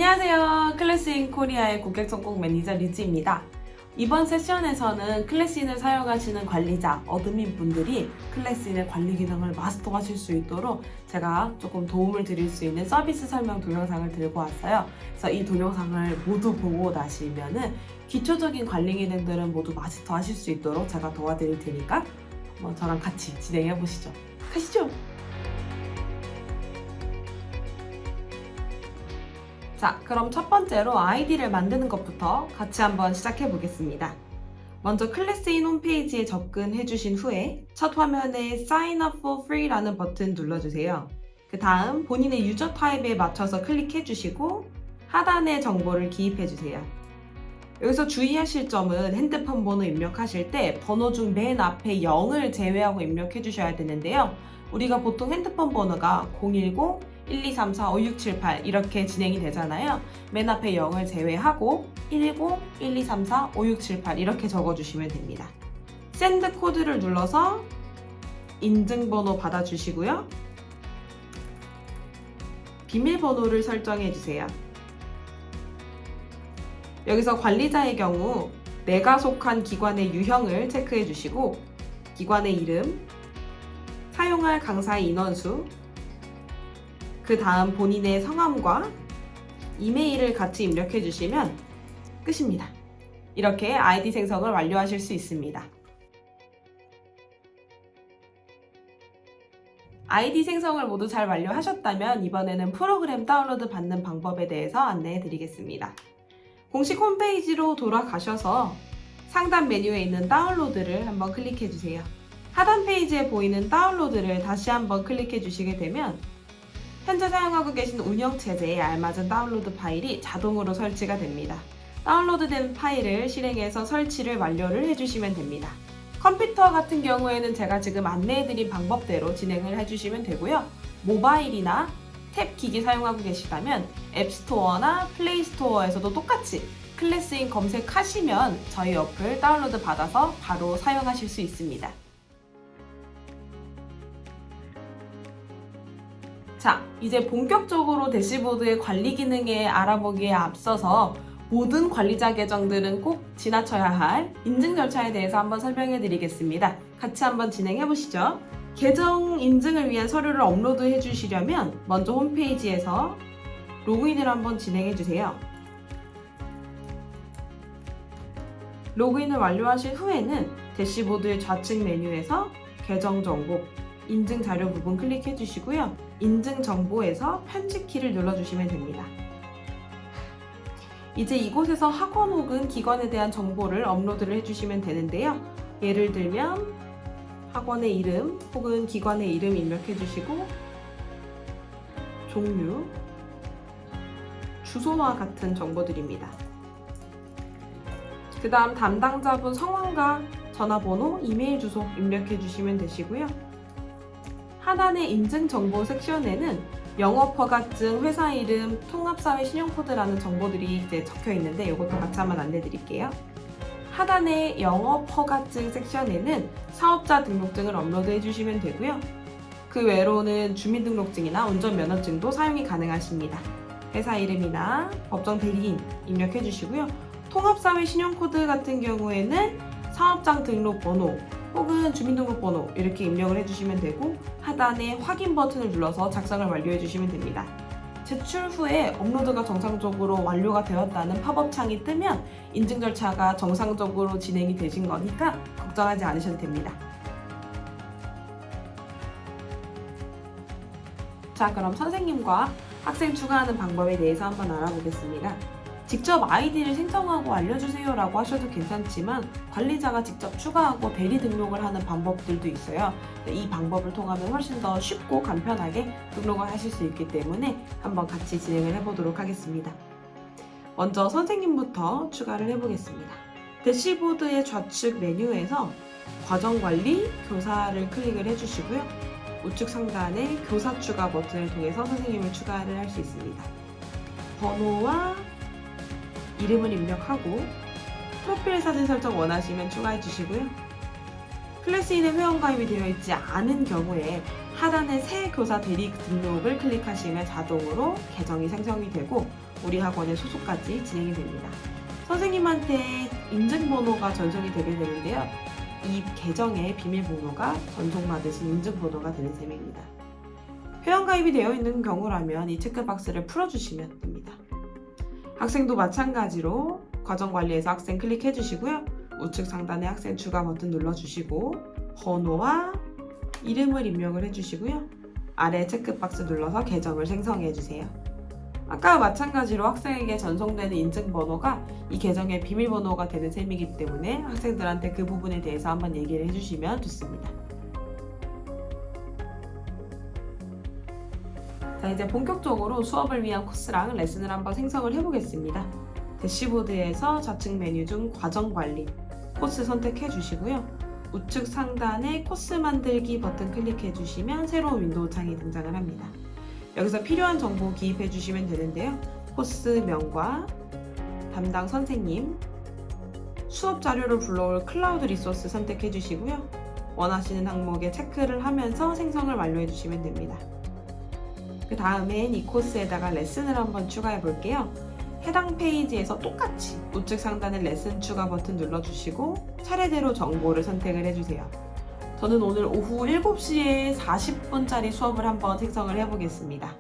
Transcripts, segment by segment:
안녕하세요. 클래스인 코리아의 고객 전공 매니저 류지입니다. 이번 세션에서는 클래스인을 사용하시는 관리자, 어드민 분들이 클래스인의 관리 기능을 마스터하실 수 있도록 제가 조금 도움을 드릴 수 있는 서비스 설명 동영상을 들고 왔어요. 그래서 이 동영상을 모두 보고 나시면은 기초적인 관리 기능들은 모두 마스터하실 수 있도록 제가 도와드릴 테니까 한번 저랑 같이 진행해 보시죠. 가시죠! 자, 그럼 첫 번째로 아이디를 만드는 것부터 같이 한번 시작해 보겠습니다. 먼저 클래스인 홈페이지에 접근해 주신 후에 첫 화면에 Sign up for free라는 버튼 눌러주세요. 그 다음 본인의 유저 타입에 맞춰서 클릭해 주시고 하단에 정보를 기입해 주세요. 여기서 주의하실 점은 핸드폰 번호 입력하실 때 번호 중 맨 앞에 0을 제외하고 입력해 주셔야 되는데요. 우리가 보통 핸드폰 번호가 010 1234-5678 이렇게 진행이 되잖아요. 맨 앞에 0을 제외하고 10-1234-5678 이렇게 적어주시면 됩니다. 샌드 코드를 눌러서 인증번호 받아주시고요. 비밀번호를 설정해주세요. 여기서 관리자의 경우 내가 속한 기관의 유형을 체크해주시고 기관의 이름, 사용할 강사의 인원수, 그 다음 본인의 성함과 이메일을 같이 입력해 주시면 끝입니다. 이렇게 아이디 생성을 완료하실 수 있습니다. 아이디 생성을 모두 잘 완료하셨다면 이번에는 프로그램 다운로드 받는 방법에 대해서 안내해 드리겠습니다. 공식 홈페이지로 돌아가셔서 상단 메뉴에 있는 다운로드를 한번 클릭해 주세요. 하단 페이지에 보이는 다운로드를 다시 한번 클릭해 주시게 되면 현재 사용하고 계신 운영체제에 알맞은 다운로드 파일이 자동으로 설치가 됩니다. 다운로드된 파일을 실행해서 설치를 완료를 해주시면 됩니다. 컴퓨터 같은 경우에는 제가 지금 안내해드린 방법대로 진행을 해주시면 되고요. 모바일이나 탭 기기 사용하고 계시다면 앱스토어나 플레이스토어에서도 똑같이 클래스인 검색하시면 저희 어플 다운로드 받아서 바로 사용하실 수 있습니다. 자, 이제 본격적으로 대시보드의 관리 기능에 알아보기에 앞서서 모든 관리자 계정들은 꼭 지나쳐야 할 인증 절차에 대해서 한번 설명해 드리겠습니다. 같이 한번 진행해 보시죠. 계정 인증을 위한 서류를 업로드해 주시려면 먼저 홈페이지에서 로그인을 한번 진행해 주세요. 로그인을 완료하신 후에는 대시보드의 좌측 메뉴에서 계정 정보, 인증 자료 부분 클릭해 주시고요. 인증 정보에서 편집키를 눌러주시면 됩니다. 이제 이곳에서 학원 혹은 기관에 대한 정보를 업로드를 해주시면 되는데요. 예를 들면 학원의 이름 혹은 기관의 이름 입력해 주시고 종류, 주소와 같은 정보들입니다. 그 다음 담당자분 성함과 전화번호, 이메일 주소 입력해 주시면 되시고요. 하단의 인증 정보 섹션에는 영업 허가증, 회사 이름, 통합사회 신용코드라는 정보들이 이제 적혀 있는데 이것도 같이 한번 안내 드릴게요. 하단의 영업 허가증 섹션에는 사업자 등록증을 업로드 해주시면 되고요. 그 외로는 주민등록증이나 운전면허증도 사용이 가능하십니다. 회사 이름이나 법정 대리인 입력해 주시고요. 통합사회 신용코드 같은 경우에는 사업장 등록번호 혹은 주민등록번호 이렇게 입력을 해주시면 되고 하단에 확인 버튼을 눌러서 작성을 완료해 주시면 됩니다. 제출 후에 업로드가 정상적으로 완료가 되었다는 팝업 창이 뜨면 인증 절차가 정상적으로 진행이 되신 거니까 걱정하지 않으셔도 됩니다. 자, 그럼 선생님과 학생 추가하는 방법에 대해서 한번 알아보겠습니다. 직접 아이디를 생성하고 알려주세요 라고 하셔도 괜찮지만 관리자가 직접 추가하고 대리 등록을 하는 방법들도 있어요. 이 방법을 통하면 훨씬 더 쉽고 간편하게 등록을 하실 수 있기 때문에 한번 같이 진행을 해보도록 하겠습니다. 먼저 선생님부터 추가를 해보겠습니다. 대시보드의 좌측 메뉴에서 과정관리, 교사를 클릭을 해주시고요. 우측 상단에 교사 추가 버튼을 통해서 선생님을 추가를 할 수 있습니다. 번호와 이름을 입력하고 프로필 사진 설정 원하시면 추가해 주시고요. 클래스인에 회원가입이 되어 있지 않은 경우에 하단에 새 교사 대리 등록을 클릭하시면 자동으로 계정이 생성이 되고 우리 학원의 소속까지 진행이 됩니다. 선생님한테 인증번호가 전송이 되게 되는데요. 이 계정의 비밀번호가 전송받으신 인증번호가 되는 셈입니다. 회원가입이 되어 있는 경우라면 이 체크박스를 풀어주시면 됩니다. 학생도 마찬가지로 과정관리에서 학생 클릭해 주시고요. 우측 상단에 학생 추가 버튼 눌러주시고 번호와 이름을 입력을 해주시고요. 아래 체크박스 눌러서 계정을 생성해 주세요. 아까와 마찬가지로 학생에게 전송되는 인증번호가 이 계정의 비밀번호가 되는 셈이기 때문에 학생들한테 그 부분에 대해서 한번 얘기를 해주시면 좋습니다. 자, 이제 본격적으로 수업을 위한 코스랑 레슨을 한번 생성을 해보겠습니다. 대시보드에서 좌측 메뉴 중 과정관리, 코스 선택해 주시고요. 우측 상단에 코스 만들기 버튼 클릭해 주시면 새로운 윈도우 창이 등장을 합니다. 여기서 필요한 정보 기입해 주시면 되는데요. 코스명과 담당 선생님, 수업 자료를 불러올 클라우드 리소스 선택해 주시고요. 원하시는 항목에 체크를 하면서 생성을 완료해 주시면 됩니다. 그 다음엔 이 코스에다가 레슨을 한번 추가해 볼게요. 해당 페이지에서 똑같이 우측 상단에 레슨 추가 버튼 눌러주시고 차례대로 정보를 선택을 해주세요. 저는 오늘 오후 7시에 40분짜리 수업을 한번 생성을 해보겠습니다.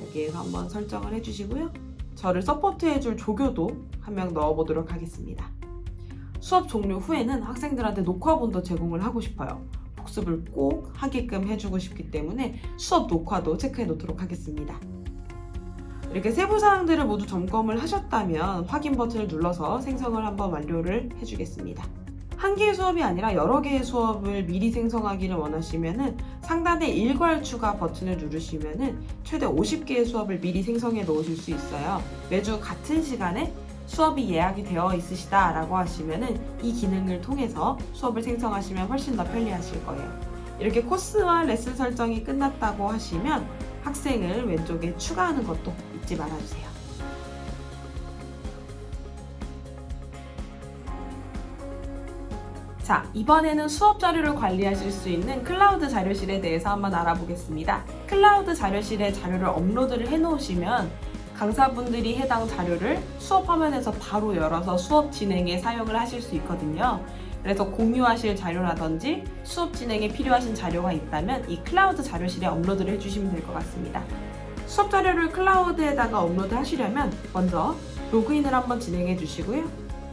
여기에서 한번 설정을 해주시고요. 저를 서포트해줄 조교도 한 명 넣어보도록 하겠습니다. 수업 종료 후에는 학생들한테 녹화본도 제공을 하고 싶어요. 복습을 꼭 하게끔 해주고 싶기 때문에 수업 녹화도 체크해 놓도록 하겠습니다. 이렇게 세부 사항들을 모두 점검을 하셨다면 확인 버튼을 눌러서 생성을 한번 완료를 해주겠습니다. 한 개의 수업이 아니라 여러 개의 수업을 미리 생성하기를 원하시면 상단에 일괄 추가 버튼을 누르시면 최대 50개의 수업을 미리 생성해 놓으실 수 있어요. 매주 같은 시간에 수업이 예약이 되어 있으시다 라고 하시면 이 기능을 통해서 수업을 생성하시면 훨씬 더 편리하실 거예요. 이렇게 코스와 레슨 설정이 끝났다고 하시면 학생을 왼쪽에 추가하는 것도 잊지 말아주세요. 자, 이번에는 수업 자료를 관리하실 수 있는 클라우드 자료실에 대해서 한번 알아보겠습니다. 클라우드 자료실에 자료를 업로드를 해놓으시면 강사분들이 해당 자료를 수업 화면에서 바로 열어서 수업 진행에 사용을 하실 수 있거든요. 그래서 공유하실 자료라든지 수업 진행에 필요하신 자료가 있다면 이 클라우드 자료실에 업로드를 해주시면 될 것 같습니다. 수업 자료를 클라우드에다가 업로드 하시려면 먼저 로그인을 한번 진행해 주시고요.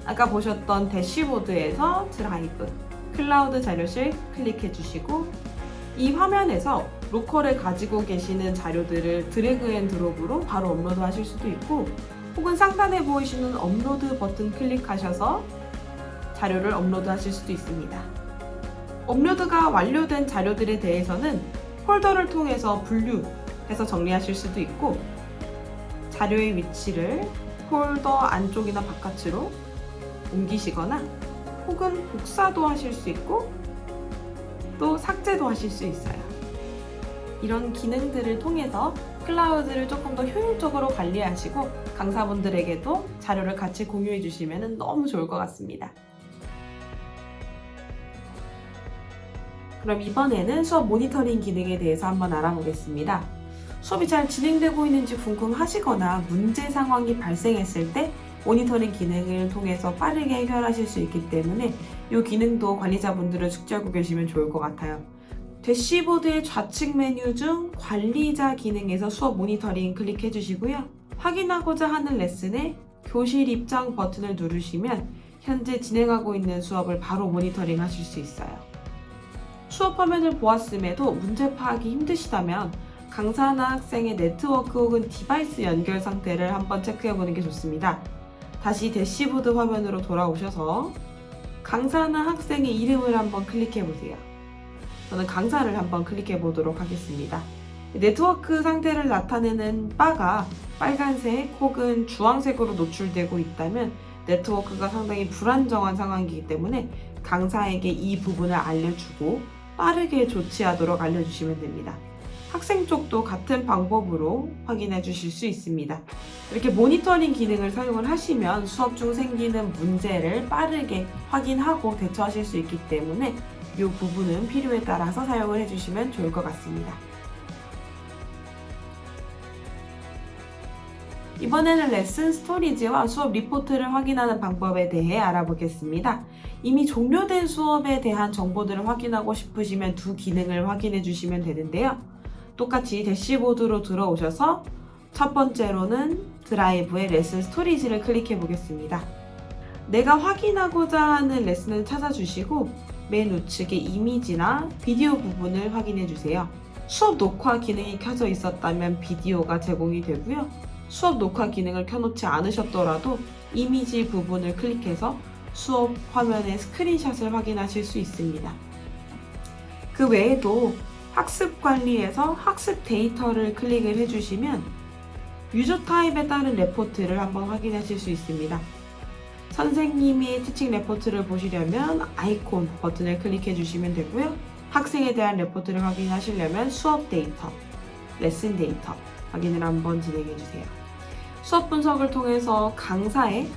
아까 보셨던 대시보드에서 드라이브, 클라우드 자료실 클릭해 주시고 이 화면에서 로컬에 가지고 계시는 자료들을 드래그 앤 드롭으로 바로 업로드 하실 수도 있고 혹은 상단에 보이시는 업로드 버튼 클릭하셔서 자료를 업로드 하실 수도 있습니다. 업로드가 완료된 자료들에 대해서는 폴더를 통해서 분류해서 정리하실 수도 있고 자료의 위치를 폴더 안쪽이나 바깥으로 옮기시거나 혹은 복사도 하실 수 있고 또 삭제도 하실 수 있어요. 이런 기능들을 통해서 클라우드를 조금 더 효율적으로 관리하시고 강사분들에게도 자료를 같이 공유해 주시면 너무 좋을 것 같습니다. 그럼 이번에는 수업 모니터링 기능에 대해서 한번 알아보겠습니다. 수업이 잘 진행되고 있는지 궁금하시거나 문제 상황이 발생했을 때 모니터링 기능을 통해서 빠르게 해결하실 수 있기 때문에 이 기능도 관리자분들은 숙지하고 계시면 좋을 것 같아요. 대시보드의 좌측 메뉴 중 관리자 기능에서 수업 모니터링 클릭해 주시고요. 확인하고자 하는 레슨에 교실 입장 버튼을 누르시면 현재 진행하고 있는 수업을 바로 모니터링 하실 수 있어요. 수업 화면을 보았음에도 문제 파악이 힘드시다면 강사나 학생의 네트워크 혹은 디바이스 연결 상태를 한번 체크해 보는 게 좋습니다. 다시 대시보드 화면으로 돌아오셔서 강사나 학생의 이름을 한번 클릭해 보세요. 저는 강사를 한번 클릭해 보도록 하겠습니다. 네트워크 상태를 나타내는 바가 빨간색 혹은 주황색으로 노출되고 있다면 네트워크가 상당히 불안정한 상황이기 때문에 강사에게 이 부분을 알려주고 빠르게 조치하도록 알려주시면 됩니다. 학생 쪽도 같은 방법으로 확인해 주실 수 있습니다. 이렇게 모니터링 기능을 사용을 하시면 수업 중 생기는 문제를 빠르게 확인하고 대처하실 수 있기 때문에 이 부분은 필요에 따라서 사용을 해주시면 좋을 것 같습니다. 이번에는 레슨 스토리지와 수업 리포트를 확인하는 방법에 대해 알아보겠습니다. 이미 종료된 수업에 대한 정보들을 확인하고 싶으시면 두 기능을 확인해 주시면 되는데요. 똑같이 대시보드로 들어오셔서 첫 번째로는 드라이브의 레슨 스토리지를 클릭해 보겠습니다. 내가 확인하고자 하는 레슨을 찾아주시고 맨 우측의 이미지나 비디오 부분을 확인해 주세요. 수업 녹화 기능이 켜져 있었다면 비디오가 제공이 되고요. 수업 녹화 기능을 켜놓지 않으셨더라도 이미지 부분을 클릭해서 수업 화면의 스크린샷을 확인하실 수 있습니다. 그 외에도 학습 관리에서 학습 데이터를 클릭을 해주시면 유저 타입에 따른 레포트를 한번 확인하실 수 있습니다. 선생님이 티칭 레포트를 보시려면 아이콘 버튼을 클릭해 주시면 되고요. 학생에 대한 레포트를 확인하시려면 수업 데이터, 레슨 데이터 확인을 한번 진행해 주세요. 수업 분석을 통해서 강사의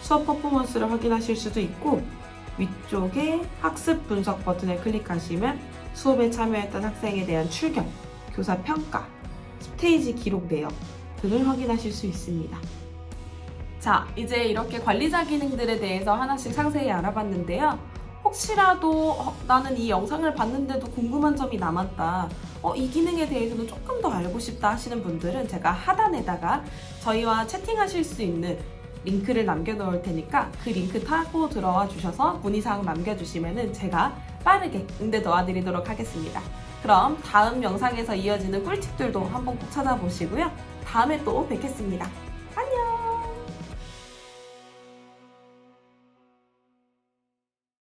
수업 퍼포먼스를 확인하실 수도 있고 위쪽에 학습 분석 버튼을 클릭하시면 수업에 참여했던 학생에 대한 출결, 교사 평가, 스테이지 기록 내역 등을 확인하실 수 있습니다. 자, 이제 이렇게 관리자 기능들에 대해서 하나씩 상세히 알아봤는데요. 혹시라도 나는 이 영상을 봤는데도 궁금한 점이 남았다. 이 기능에 대해서는 조금 더 알고 싶다 하시는 분들은 제가 하단에다가 저희와 채팅하실 수 있는 링크를 남겨놓을 테니까 그 링크 타고 들어와 주셔서 문의사항 남겨주시면 제가 빠르게 응대 도와드리도록 하겠습니다. 그럼 다음 영상에서 이어지는 꿀팁들도 한번 꼭 찾아보시고요. 다음에 또 뵙겠습니다.